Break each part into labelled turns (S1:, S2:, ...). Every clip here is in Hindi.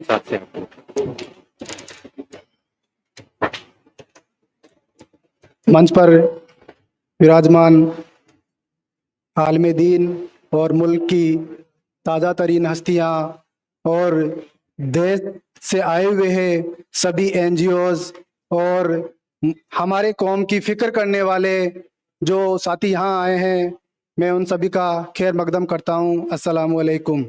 S1: हिसाब से आपको।
S2: मंच पर विराजमान आलिम दीन और मुल्क की ताज़ा तरीन हस्तियाँ और देश से आए हुए हैं सभी एनजीओज और हमारे कौम की फिक्र करने वाले जो साथी यहाँ आए हैं, मैं उन सभी का खैर मकदम करता हूँ। अस्सलाम वालेकुम।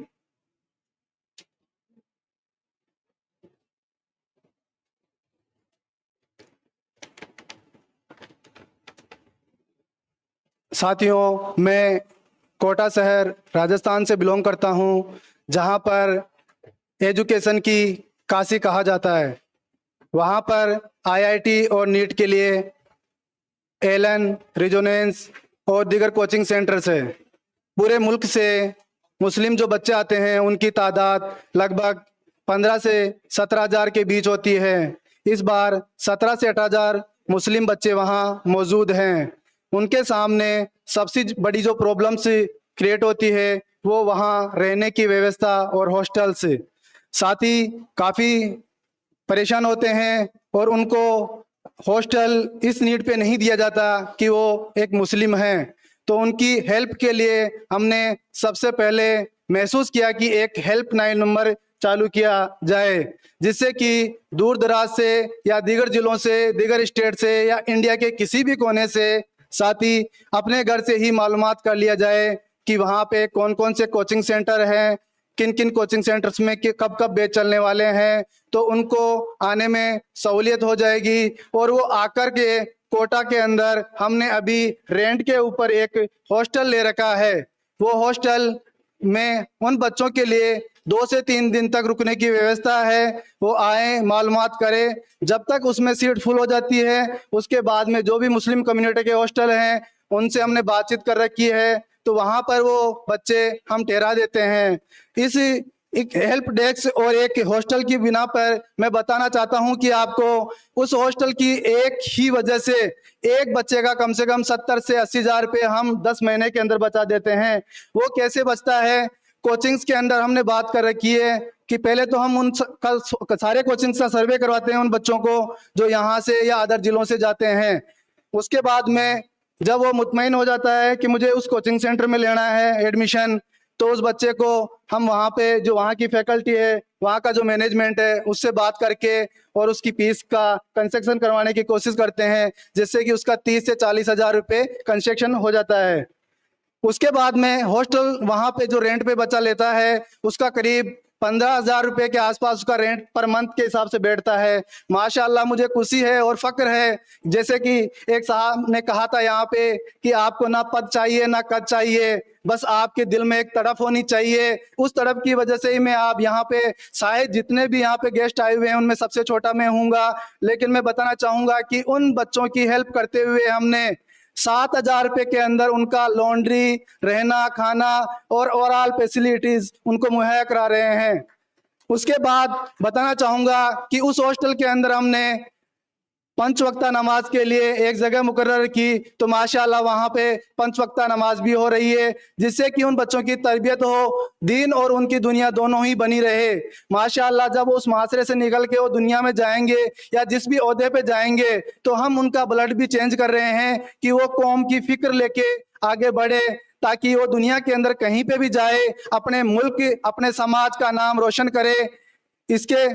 S2: साथियों, मैं कोटा शहर राजस्थान से बिलोंग करता हूँ, जहाँ पर एजुकेशन की काशी कहा जाता है। वहाँ पर आईआईटी और नीट के लिए एलन, रेजोनेंस और दीगर कोचिंग सेंटर्स है। पूरे मुल्क से मुस्लिम जो बच्चे आते हैं उनकी तादाद लगभग 15 से 17,000 के बीच होती है। इस बार 17 से 18,000 मुस्लिम बच्चे वहाँ मौजूद हैं। उनके सामने सबसे बड़ी जो प्रॉब्लम्स क्रिएट होती है वो वहाँ रहने की व्यवस्था और हॉस्टल्स। साथ ही काफ़ी परेशान होते हैं और उनको हॉस्टल इस नीड पे नहीं दिया जाता कि वो एक मुस्लिम हैं। तो उनकी हेल्प के लिए हमने सबसे पहले महसूस किया कि एक हेल्पलाइन नंबर चालू किया जाए, जिससे कि दूर दराज से या दीगर जिलों से, दीगर स्टेट से या इंडिया के किसी भी कोने से साथ ही अपने घर से ही मालूमात कर लिया जाए कि वहाँ पे कौन कौन से कोचिंग सेंटर हैं, किन किन कोचिंग सेंटर्स में कब कब बैच चलने वाले हैं। तो उनको आने में सहूलियत हो जाएगी और वो आकर के कोटा के अंदर हमने अभी रेंट के ऊपर एक हॉस्टल ले रखा है। वो हॉस्टल में उन बच्चों के लिए 2 से 3 दिन तक रुकने की व्यवस्था है। वो आए, मालूमात करें। जब तक उसमें सीट फुल हो जाती है उसके बाद में जो भी मुस्लिम कम्युनिटी के हॉस्टल हैं उनसे हमने बातचीत कर रखी है, तो वहाँ पर वो बच्चे हम ठहरा देते हैं। इस एक हेल्प डेस्क और एक हॉस्टल की बिना पर मैं बताना चाहता हूं कि आपको उस हॉस्टल की एक ही वजह से एक बच्चे का कम से कम 70 से 80,000 रुपये हम 10 महीने के अंदर बचा देते हैं। वो कैसे बचता है? कोचिंग्स के अंदर हमने बात कर रखी है कि पहले तो हम सारे कोचिंग्स का सर्वे करवाते हैं उन बच्चों को जो यहाँ से या अदर जिलों से जाते हैं। उसके बाद में जब वो मुतमईन हो जाता है कि मुझे उस कोचिंग सेंटर में लेना है एडमिशन, तो उस बच्चे को हम वहाँ पे जो वहाँ की फैकल्टी है, वहाँ का जो मैनेजमेंट है, उससे बात करके और उसकी फीस का कंसेक्शन करवाने की कोशिश करते हैं, जिससे कि उसका 30 से 40,000 रुपये कंसेक्शन हो जाता है। उसके बाद में हॉस्टल वहाँ पे जो रेंट पे बच्चा लेता है उसका करीब 15,000 रुपये के आसपास उसका रेंट पर मंथ के हिसाब से बैठता है। माशाल्लाह मुझे खुशी है और फक्र है, जैसे कि एक साहब ने कहा था यहाँ पे कि आपको ना पद चाहिए ना कद चाहिए, बस आपके दिल में एक तड़प होनी चाहिए। उस तड़प की वजह से ही मैं आप यहाँ पे, शायद जितने भी यहाँ पे गेस्ट आए हुए हैं उनमें सबसे छोटा मैं हूँगा, लेकिन मैं बताना चाहूँगा कि उन बच्चों की हेल्प करते हुए हमने 7,000 रुपये के अंदर उनका लॉन्ड्री, रहना, खाना और ओवरऑल फैसिलिटीज उनको मुहैया करा रहे हैं। उसके बाद बताना चाहूंगा कि उस हॉस्टल के अंदर हमने 5 वक्ता नमाज के लिए एक जगह मुकर्रर की, तो माशाल्लाह वहाँ पे 5 वक्ता नमाज भी हो रही है, जिससे कि उन बच्चों की तरबियत हो, दीन और उनकी दुनिया दोनों ही बनी रहे। माशाल्लाह जब उस माशरे से निकल के वो दुनिया में जाएंगे या जिस भी ओहदे पे जाएंगे तो हम उनका ब्लड भी चेंज कर रहे हैं कि वो कौम की फिक्र लेके आगे बढ़े, ताकि वो दुनिया के अंदर कहीं पे भी जाए अपने मुल्क, अपने समाज का नाम रोशन करे। इसके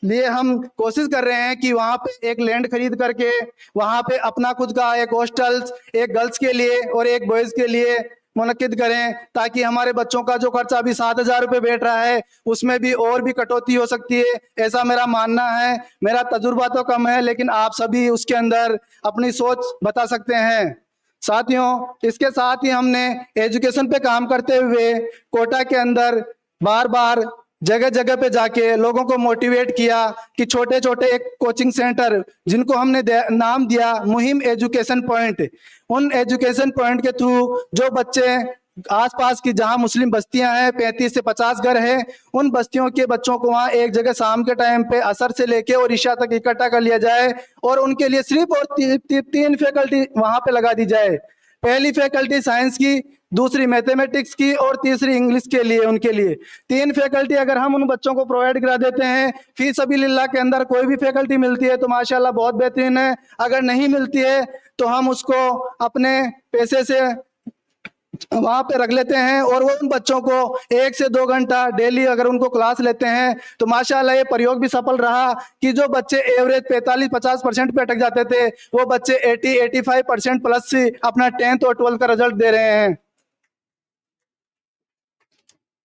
S2: लिए हम कोशिश कर रहे हैं कि वहाँ पे एक लैंड खरीद करके वहाँ पे अपना खुद का एक हॉस्टल, एक गर्ल्स के लिए और एक बॉयज के लिए मुनक्किद करें, ताकि हमारे बच्चों का जो खर्चा अभी 7,000 रुपये बैठ रहा है उसमें भी और भी कटौती हो सकती है, ऐसा मेरा मानना है। मेरा तजुर्बा तो कम है लेकिन आप सभी उसके अंदर अपनी सोच बता सकते हैं। साथियों, इसके साथ ही हमने एजुकेशन पे काम करते हुए कोटा के अंदर बार बार जगह जगह पे जाके लोगों को मोटिवेट किया कि छोटे छोटे एक कोचिंग सेंटर जिनको हमने नाम दिया मुहिम एजुकेशन पॉइंट, उन एजुकेशन पॉइंट के थ्रू जो बच्चे आसपास की जहां मुस्लिम बस्तियां हैं, 35 से 50 घर हैं, उन बस्तियों के बच्चों को वहां एक जगह शाम के टाइम पे असर से लेके और ईशा तक इकट्ठा कर लिया जाए और उनके लिए सिर्फ और 3 फैकल्टी वहां पे लगा दी जाए, पहली फैकल्टी साइंस की, दूसरी मैथमेटिक्स की और तीसरी इंग्लिश के लिए, उनके लिए 3 फैकल्टी अगर हम उन बच्चों को प्रोवाइड करा देते हैं, फी सबिलिल्लाह के अंदर कोई भी फैकल्टी मिलती है तो माशाल्लाह बहुत बेहतरीन है। अगर नहीं मिलती है तो हम उसको अपने पैसे से वहां पे रख लेते हैं और वो उन बच्चों को 1 से 2 घंटा डेली अगर उनको क्लास लेते हैं तो माशाल्लाह ये प्रयोग भी सफल रहा कि जो बच्चे एवरेज 45-50% पे अटक जाते थे, वो बच्चे 80-85% प्लस से अपना 10th और 12th का रिजल्ट दे रहे हैं।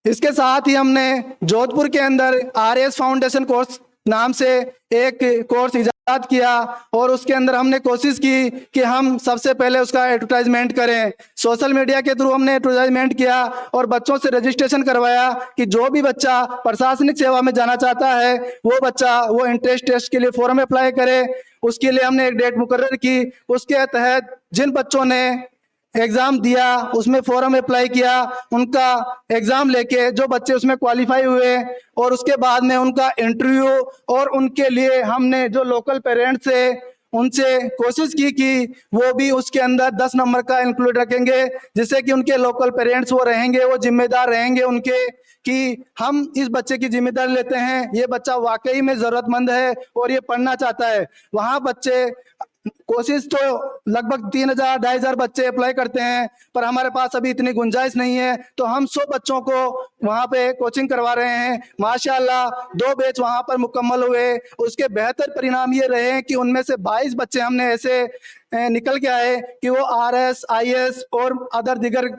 S2: इसके साथ ही हमने जोधपुर के अंदर RS फाउंडेशन कोर्स नाम से एक कोर्स इजाद किया और उसके अंदर हमने कोशिश की कि हम सबसे पहले उसका एडवर्टाइजमेंट करें। सोशल मीडिया के थ्रू हमने एडवर्टाइजमेंट किया और बच्चों से रजिस्ट्रेशन करवाया कि जो भी बच्चा प्रशासनिक सेवा में जाना चाहता है वो बच्चा वो इंट्रेंस टेस्ट के लिए फॉर्म अप्लाई करे। उसके लिए हमने एक डेट मुकर्रर की। उसके तहत जिन बच्चों ने एग्जाम दिया, उसमें फॉर्म अप्लाई किया, उनका एग्जाम लेके जो बच्चे उसमें क्वालिफाई हुए और उसके बाद में उनका इंटरव्यू और उनके लिए हमने जो लोकल पेरेंट्स है उनसे कोशिश की कि वो भी उसके अंदर 10 नंबर का इंक्लूड रखेंगे, जिससे कि उनके लोकल पेरेंट्स वो रहेंगे, वो जिम्मेदार रहेंगे उनके कि हम इस बच्चे की जिम्मेदारी लेते हैं, ये बच्चा वाकई में जरूरतमंद है और ये पढ़ना चाहता है। वहां बच्चे कोशिश तो लगभग 3,000-2,500 बच्चे अप्लाई करते हैं, पर हमारे पास अभी इतनी गुंजाइश नहीं है तो हम 100 बच्चों को वहां पे कोचिंग करवा रहे हैं। माशाल्लाह 2 बैच वहां पर मुकम्मल हुए। उसके बेहतर परिणाम ये रहे कि उनमें से 22 बच्चे हमने ऐसे निकल के आए कि वो RS, IS और अदर दिगर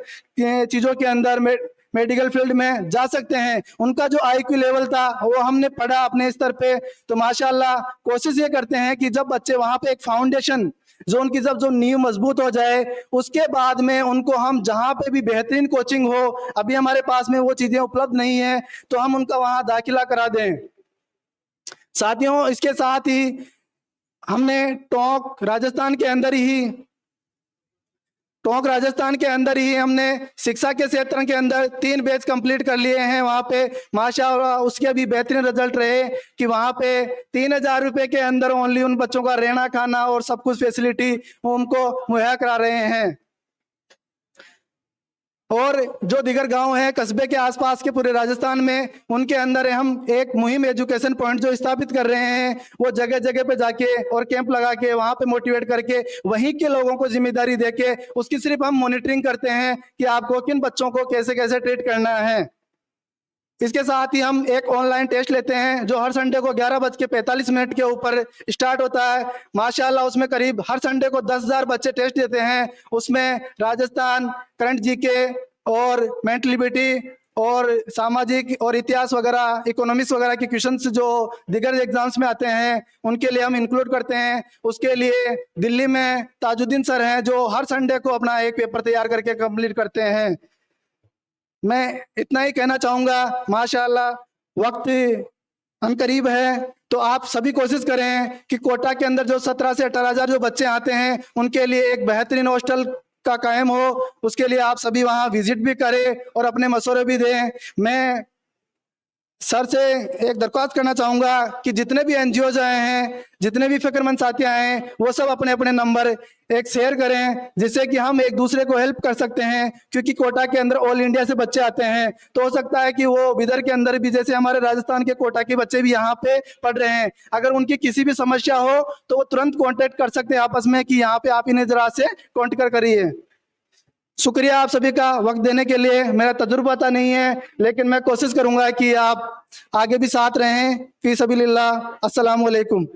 S2: चीजों के अंदर में मेडिकल फील्ड में जा सकते हैं। उनका जो IQ लेवल था वो हमने पढ़ा अपने स्तर पे। तो माशाल्लाह कोशिश ये करते हैं कि जब बच्चे वहां पे एक फाउंडेशन जो उनकी जब जो नींव मजबूत हो जाए उसके बाद में उनको हम जहां पे भी बेहतरीन कोचिंग हो, अभी हमारे पास में वो चीजें उपलब्ध नहीं है तो हम उनका वहां दाखिला करा दें। साथियों, इसके साथ ही हमने टोंक राजस्थान के अंदर ही हमने शिक्षा के क्षेत्र के अंदर 3 बैच कंप्लीट कर लिए हैं। वहां पे माशाअल्लाह उसके भी बेहतरीन रिजल्ट रहे कि वहां पे 3,000 रुपए के अंदर ओनली उन बच्चों का रहना खाना और सब कुछ फैसिलिटी उनको मुहैया करा रहे हैं। और जो दिगर गांव हैं कस्बे के आसपास के पूरे राजस्थान में, उनके अंदर हम एक मुहिम एजुकेशन पॉइंट जो स्थापित कर रहे हैं, वो जगह जगह पे जाके और कैंप लगा के वहां पे मोटिवेट करके वहीं के लोगों को जिम्मेदारी देके उसकी सिर्फ हम मॉनिटरिंग करते हैं कि आपको किन बच्चों को कैसे कैसे ट्रीट करना है। इसके साथ ही हम एक ऑनलाइन टेस्ट लेते हैं जो हर संडे को 11:45 के ऊपर स्टार्ट होता है। माशाल्लाह उसमें करीब हर संडे को 10,000 बच्चे टेस्ट देते हैं। उसमें राजस्थान, करंट जीके और मेंटलिबिलिटी और सामाजिक और इतिहास वगैरह, इकोनॉमिक्स वगैरह के क्वेश्चंस जो दिगर एग्जाम्स में आते हैं उनके लिए हम इंक्लूड करते हैं। उसके लिए दिल्ली में ताजुद्दीन सर हैं जो हर संडे को अपना एक पेपर तैयार करके कंप्लीट करते हैं। मैं इतना ही कहना चाहूंगा। माशाल्लाह वक्त अनकरीब है तो आप सभी कोशिश करें कि कोटा के अंदर जो 17 से 18,000 जो बच्चे आते हैं उनके लिए एक बेहतरीन हॉस्टल का कायम हो। उसके लिए आप सभी वहां विजिट भी करें और अपने मशवरे भी दें। मैं सर से एक दरख्वास्त करना चाहूंगा कि जितने भी NGOs आए हैं, जितने भी फिक्रमंद साथी आए हैं, वो सब अपने अपने नंबर एक शेयर करें जिससे कि हम एक दूसरे को हेल्प कर सकते हैं। क्योंकि कोटा के अंदर ऑल इंडिया से बच्चे आते हैं तो हो सकता है कि वो बिदर के अंदर भी, जैसे हमारे राजस्थान के कोटा के बच्चे भी यहाँ पे पढ़ रहे हैं, अगर उनकी किसी भी समस्या हो तो वो तुरंत कॉन्टेक्ट कर सकते हैं आपस में कि यहाँ पे आप इन्हें जरा से कॉन्टेक्ट करिए। शुक्रिया आप सभी का वक्त देने के लिए। मेरा तजुर्बा तो नहीं है लेकिन मैं कोशिश करूंगा कि आप आगे भी साथ रहें। फी सबिलिल्लाह। अस्सलाम वालेकुम।